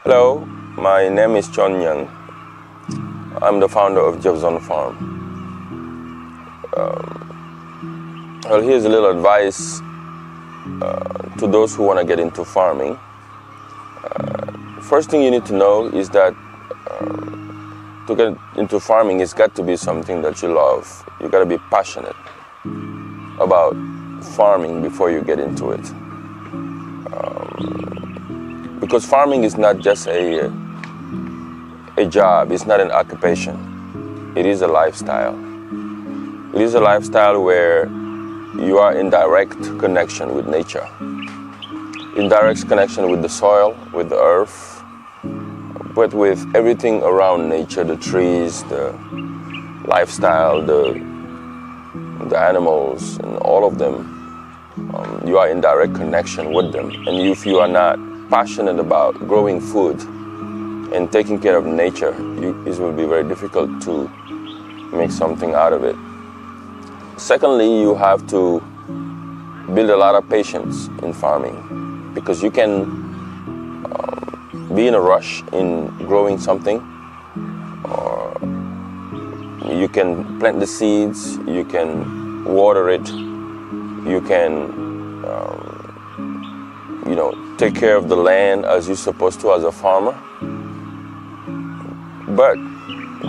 Hello, my name is Niang. I'm the founder of Jefferson Farm. Well, here's a little advice to those who want to get into farming. First thing you need to know is that to get into farming, it's got to be something that you love. You got to be passionate about farming before you get into it. Because farming is not just a job, it's not an occupation. It is a lifestyle. It is a lifestyle where you are in direct connection with nature, in direct connection with the soil, with the earth, but with everything around nature, the trees, the lifestyle, the animals, and all of them. You are in direct connection with them. And if you are not passionate about growing food and taking care of nature, it will be very difficult to make something out of it. Secondly, you have to build a lot of patience in farming, because you can be in a rush in growing something, or you can plant the seeds, you can water it, you can take care of the land as you're supposed to as a farmer. But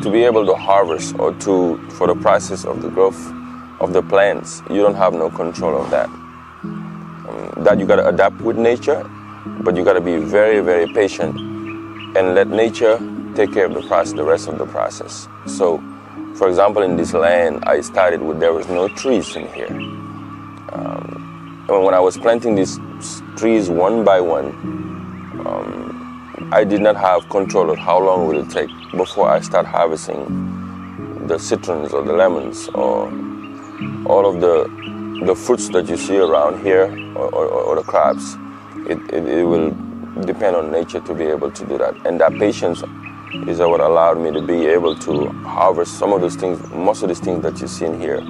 to be able to harvest or for the process of the growth of the plants, you don't have no control of that. That you got to adapt with nature, but you got to be very, very patient and let nature take care of the process, the rest of the process. So, for example, in this land, I started with, there was no trees in here. And when I was planting these trees one by one, I did not have control of how long will it take before I start harvesting the citrons or the lemons or all of the fruits that you see around here, or the crops. It will depend on nature to be able to do that. And that patience is what allowed me to be able to harvest some of those things, most of these things that you see in here.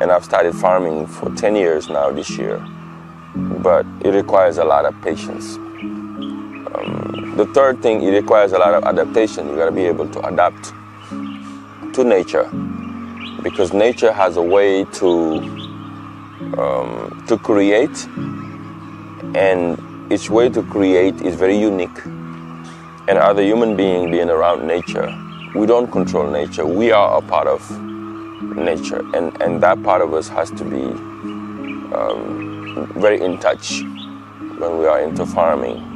And I've started farming for 10 years now this year, but it requires a lot of patience. The third thing, it requires a lot of adaptation. You got to be able to adapt to nature, because nature has a way to create, and each way to create is very unique. And as a human being being around nature, we don't control nature. We are a part of nature, and that part of us has to be very in touch when we are into farming.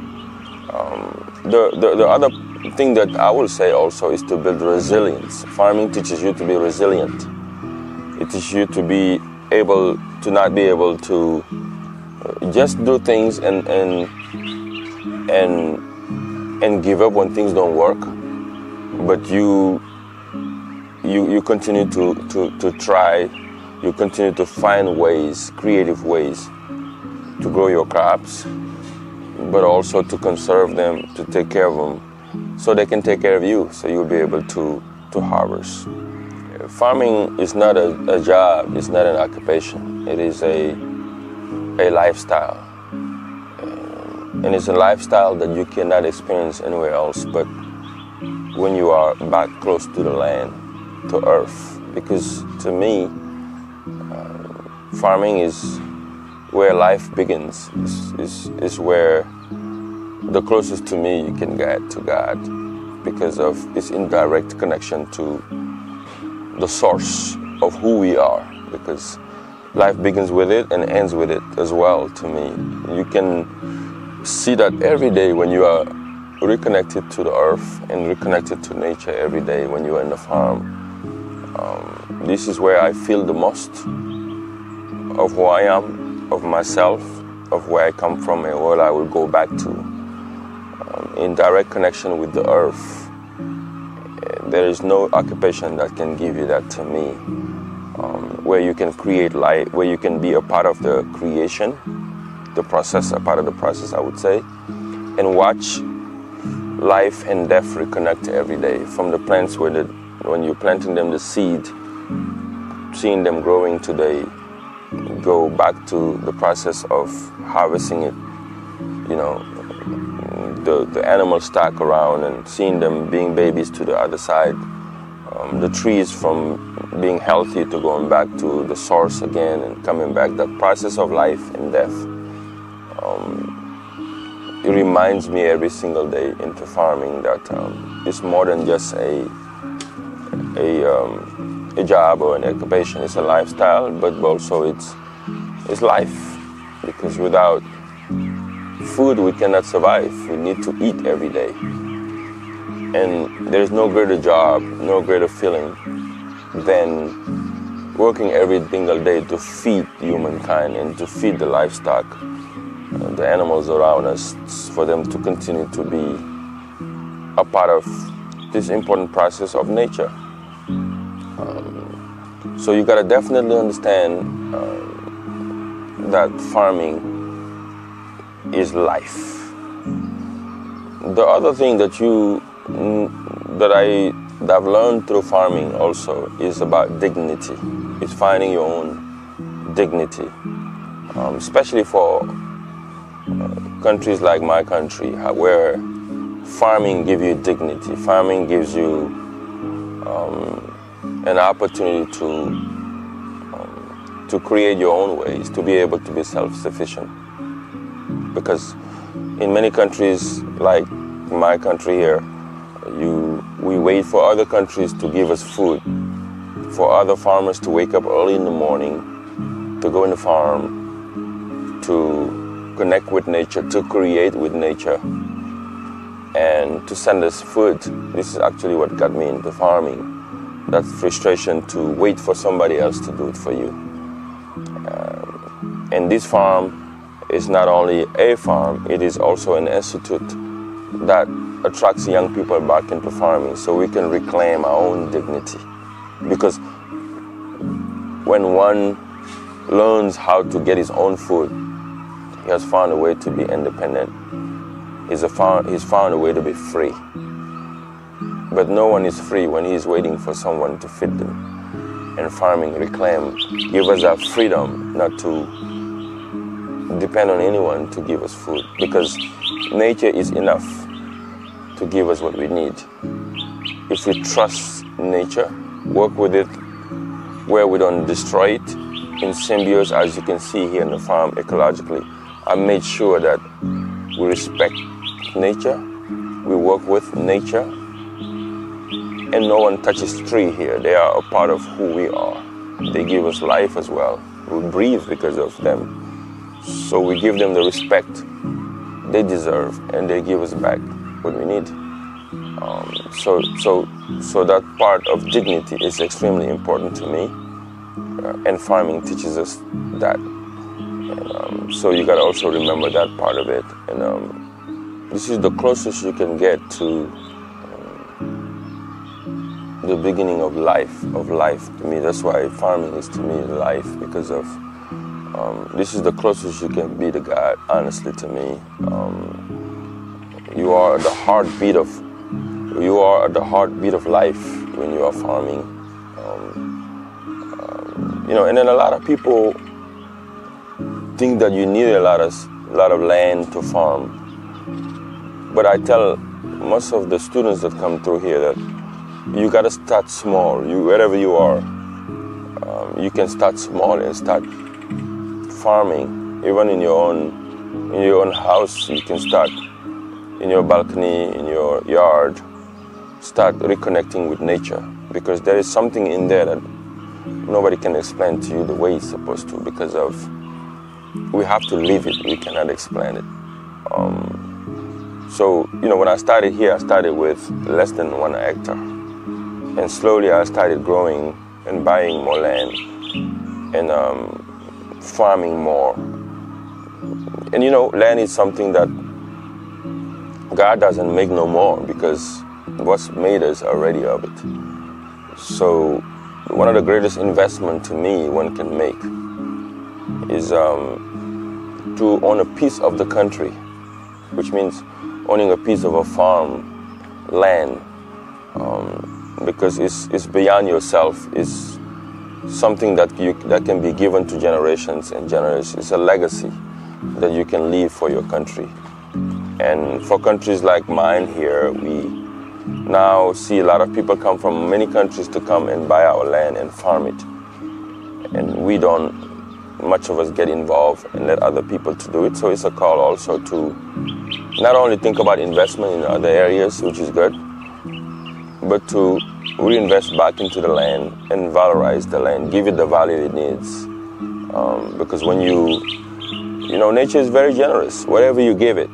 The other thing that I will say also is to build resilience. Farming teaches you to be resilient. It teaches you to be able to not be able to just do things and give up when things don't work, but you continue to try, you continue to find ways, creative ways to grow your crops, but also to conserve them, to take care of them, so they can take care of you, so you'll be able to harvest. Farming is not a job, it's not an occupation. It is a lifestyle. And it's a lifestyle that you cannot experience anywhere else but when you are back close to the land, to earth. Because to me, farming is where life begins, is where the closest to me you can get to God, because of its indirect connection to the source of who we are, because life begins with it and ends with it as well. To me, you can see that every day when you are reconnected to the earth and reconnected to nature every day when you are in the farm. This is where I feel the most of who I am, of myself, of where I come from and where I will go back to. In direct connection with the earth. There is no occupation that can give you that to me. Where you can create life, where you can be a part of the creation, the process, a part of the process, I would say, and watch life and death reconnect every day. From the plants when you're planting them, the seed, seeing them growing today, go back to the process of harvesting it, the animal stock around and seeing them being babies to the other side. The trees from being healthy to going back to the source again and coming back, that process of life and death. It reminds me every single day into farming that it's more than just a job or an occupation. It's a lifestyle, but also it's life, because without food we cannot survive. We need to eat every day. And there's no greater job, no greater feeling than working every single day to feed humankind and to feed the livestock, the animals around us, for them to continue to be a part of this important process of nature. So you gotta definitely understand that farming is life. The other thing that I've learned through farming also is about dignity. It's finding your own dignity, especially for countries like my country, where farming gives you dignity. Farming gives you an opportunity to create your own ways, to be able to be self-sufficient. Because in many countries, like my country here, we wait for other countries to give us food, for other farmers to wake up early in the morning, to go in the farm, to connect with nature, to create with nature, and to send us food. This is actually what got me into farming. That frustration to wait for somebody else to do it for you. And this farm is not only a farm, it is also an institute that attracts young people back into farming so we can reclaim our own dignity. Because when one learns how to get his own food, he has found a way to be independent. He's found a way to be free. But no one is free when he's waiting for someone to feed them. And farming give us that freedom not to depend on anyone to give us food, because nature is enough to give us what we need. If we trust nature, work with it where we don't destroy it, in symbiosis, as you can see here in the farm ecologically, I made sure that we respect nature, we work with nature, and no one touches tree here. They are a part of who we are. They give us life as well. We breathe because of them. So we give them the respect they deserve, and they give us back what we need. So that part of dignity is extremely important to me, and farming teaches us that. And, so you got to also remember that part of it. And this is the closest you can get to the beginning of life to me. That's why farming is to me life, because of this is the closest you can be to God, honestly, to me. You are at the heartbeat of life when you are farming. And then a lot of people think that you need a lot of land to farm. But I tell most of the students that come through here that you gotta start small. Wherever you are, you can start small and start farming. Even in your own house, you can start in your balcony, in your yard. Start reconnecting with nature, because there is something in there that nobody can explain to you the way it's supposed to, because we have to live it. We cannot explain it. So when I started here, I started with less than 1 hectare. And slowly I started growing and buying more land and farming more. And land is something that God doesn't make no more, because what's made us already of it. So one of the greatest investments to me one can make is to own a piece of the country, which means owning a piece of a farm land. Because it's beyond yourself. It's something that can be given to generations and generations. It's a legacy that you can leave for your country. And for countries like mine here, we now see a lot of people come from many countries to come and buy our land and farm it. And we don't, much of us get involved and let other people to do it. So it's a call also to not only think about investment in other areas, which is good, but to reinvest back into the land and valorize the land, give it the value it needs. Because when nature is very generous. Whatever you give it,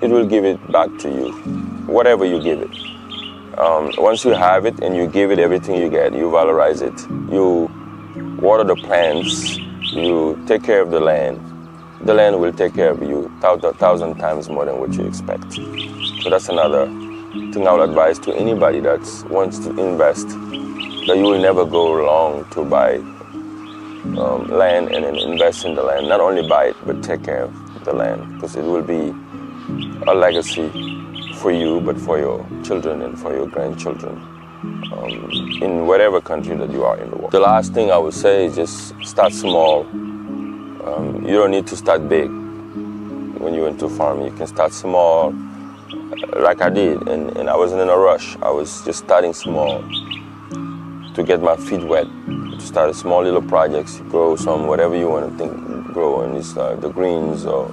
it will give it back to you, whatever you give it. Once you have it and you give it everything you get, you valorize it, you water the plants, you take care of the land will take care of you 1,000 times more than what you expect. So that's another thing I would advise to anybody that wants to invest, that you will never go wrong to buy land and then invest in the land. Not only buy it, but take care of the land, because it will be a legacy for you, but for your children and for your grandchildren in whatever country that you are in the world. The last thing I would say is just start small. You don't need to start big when you're into farming. You can start small, like I did, and I wasn't in a rush. I was just starting small to get my feet wet, to start small little projects, grow some whatever you want to grow, and it's the greens, or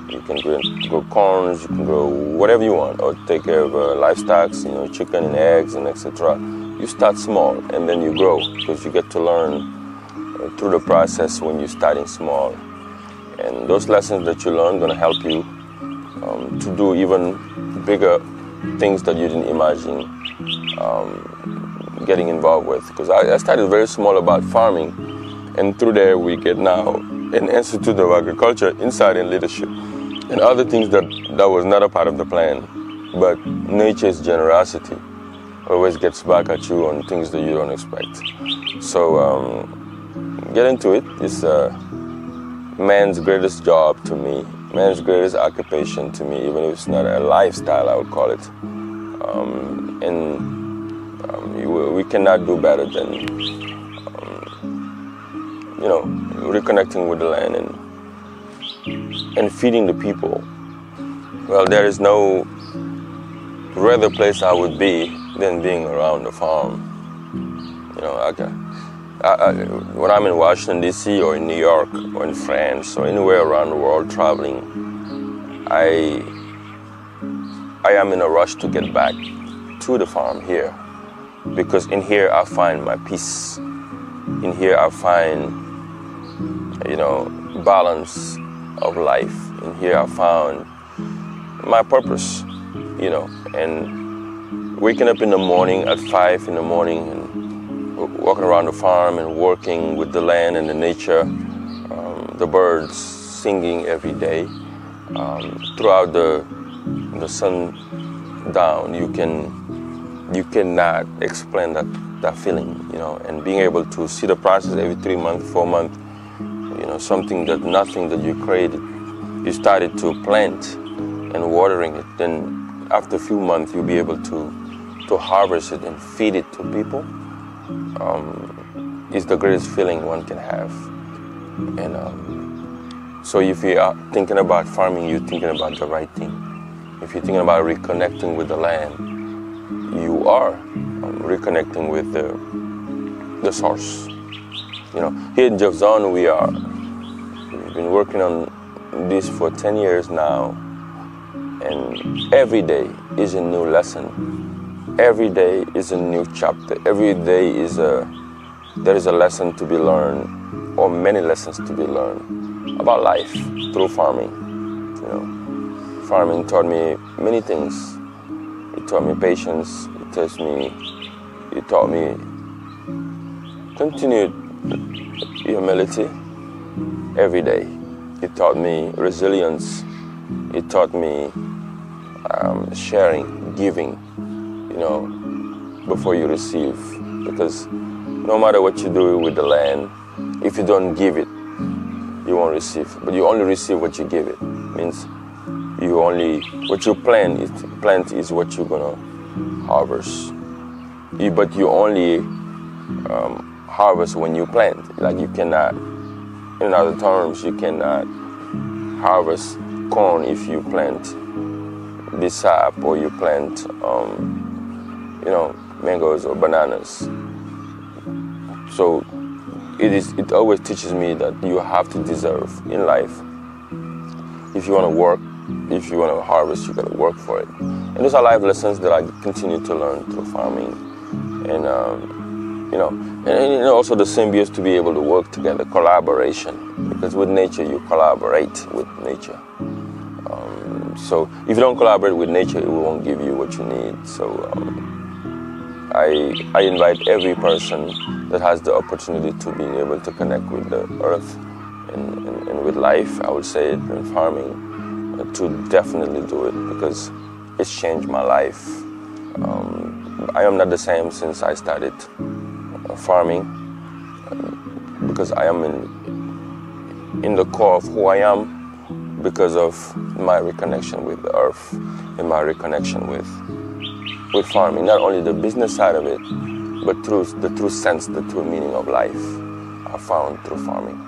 you can grow corns, you can grow whatever you want, or take care of livestock, chicken and eggs and etc. You start small and then you grow, because you get to learn through the process when you're starting small. And those lessons that you learn are going to help you to do even bigger things that you didn't imagine getting involved with. Because I started very small about farming, and through there we get now an Institute of Agriculture, Insight in Leadership, and other things that was not a part of the plan. But nature's generosity always gets back at you on things that you don't expect. So get into it. It's man's greatest job to me, man's greatest occupation to me, even if it's not a lifestyle, I would call it. We cannot do better than reconnecting with the land and feeding the people. Well, there is no rather place I would be than being around the farm. When I'm in Washington, D.C., or in New York, or in France, or anywhere around the world traveling, I am in a rush to get back to the farm here, because in here I find my peace. In here I find, balance of life. In here I found my purpose, and waking up in the morning at 5 in the morning and walking around the farm and working with the land and the nature, the birds singing every day, throughout the sundown, you cannot explain that feeling, and being able to see the process every 3 months, 4 months, nothing that you created, you started to plant and watering it, then after a few months you'll be able to harvest it and feed it to people. Is the greatest feeling one can have. And so if you are thinking about farming, you're thinking about the right thing. If you're thinking about reconnecting with the land, you are reconnecting with the source. Here in Jeff Zone, we've been working on this for 10 years now, and every day is a new lesson. Every day is a new chapter. Every day there is a lesson to be learned, or many lessons to be learned about life through farming. Farming taught me many things. It taught me patience. It taught me continued humility every day. It taught me resilience. It taught me sharing, giving, before you receive. Because no matter what you do with the land, if you don't give it, you won't receive. But you only receive what you give it. Means what you plant is what you're gonna harvest. But you only harvest when you plant. Like you cannot, in other terms, you cannot harvest corn if you plant sap, or you plant, mangoes or bananas. So it always teaches me that you have to deserve in life. If you want to work, if you want to harvest, you got to work for it. And those are life lessons that I continue to learn through farming. And and also the symbiosis, to be able to work together, collaboration. Because with nature, you collaborate with nature. So if you don't collaborate with nature, it won't give you what you need. So I invite every person that has the opportunity to be able to connect with the earth and with life, I would say it, in farming, to definitely do it, because it's changed my life. I am not the same since I started farming, because I am in the core of who I am, because of my reconnection with the earth and my reconnection with farming. Not only the business side of it, but through the true sense, the true meaning of life I found through farming.